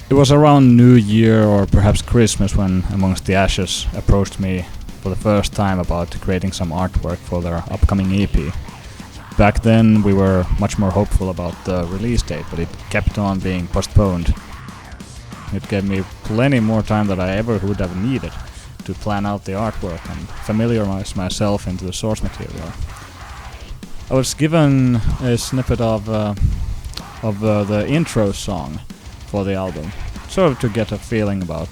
It was around New Year or perhaps Christmas when Amongst the Ashes approached me for the first time about creating some artwork for their upcoming EP. Back then we were much more hopeful about the release date, but it kept on being postponed. It gave me plenty more time than I ever would have needed to plan out the artwork and familiarize myself into the source material. I was given a snippet of the intro song for the album, sort of to get a feeling about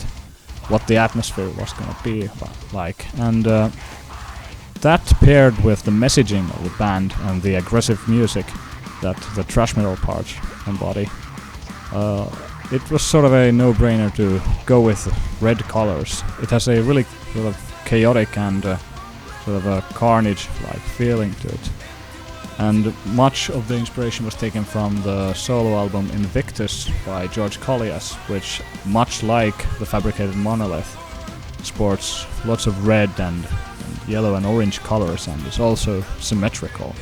what the atmosphere was going to be like, and that paired with the messaging of the band and the aggressive music that the thrash metal parts embody, it was sort of a no-brainer to go with red colors. It has a really sort of chaotic and sort of a carnage-like feeling to it. And much of the inspiration was taken from the solo album Invictus by George Collias, which, much like the Fabricated Monolith, sports lots of red and yellow and orange colors and is also symmetrical.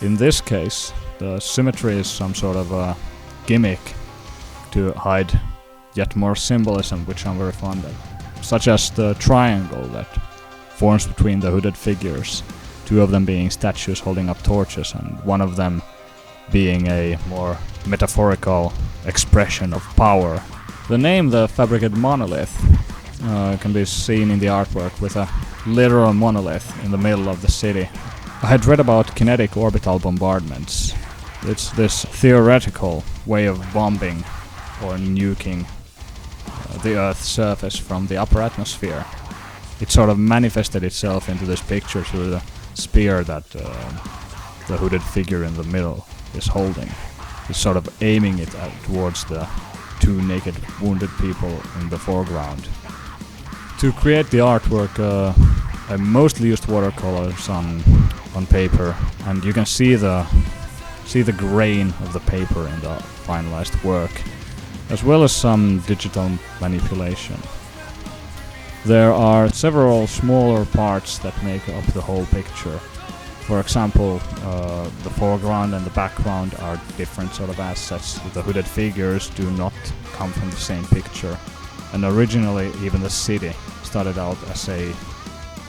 In this case, the symmetry is some sort of a gimmick to hide yet more symbolism, which I'm very fond of, such as the triangle that forms between the hooded figures, two of them being statues holding up torches and one of them being a more metaphorical expression of power. The name, the Fabricated Monolith, can be seen in the artwork with a literal monolith in the middle of the city. I had read about kinetic orbital bombardments. It's this theoretical way of bombing or nuking the Earth's surface from the upper atmosphere. It sort of manifested itself into this picture through the spear that the hooded figure in the middle is holding. It's sort of aiming it towards the two naked wounded people in the foreground. To create the artwork, I mostly used watercolors on paper, and you can see the grain of the paper in the finalized work, as well as some digital manipulation. There are several smaller parts that make up the whole picture. For example, the foreground and the background are different sort of assets. The hooded figures do not come from the same picture, and originally even the city started out as a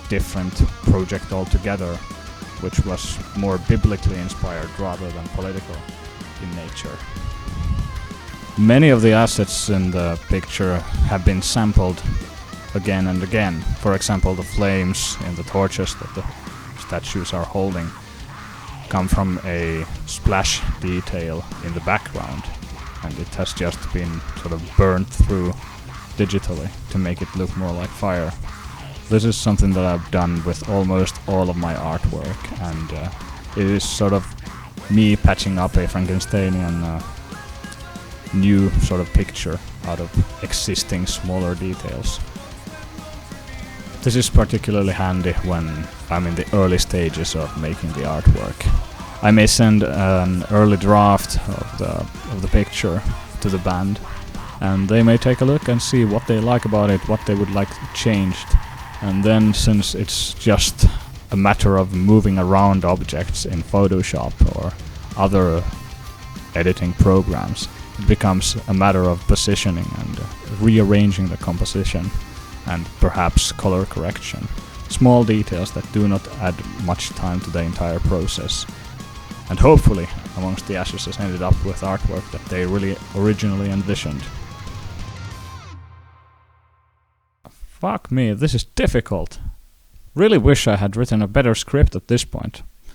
different project altogether, which was more biblically inspired rather than political in nature. Many of the assets in the picture have been sampled again and again. For example, the flames in the torches that the statues are holding come from a splash detail in the background, and it has just been sort of burnt through digitally to make it look more like fire. This is something that I've done with almost all of my artwork, and it is sort of me patching up a Frankensteinian new sort of picture out of existing smaller details. This is particularly handy when I'm in the early stages of making the artwork. I may send an early draft of the picture to the band, and they may take a look and see what they like about it, what they would like changed. And then, since it's just a matter of moving around objects in Photoshop or other editing programs, it becomes a matter of positioning and rearranging the composition and perhaps color correction. Small details that do not add much time to the entire process. And hopefully, Amongst the Ashes has ended up with artwork that they really originally envisioned. Fuck me, this is difficult. Really wish I had written a better script at this point.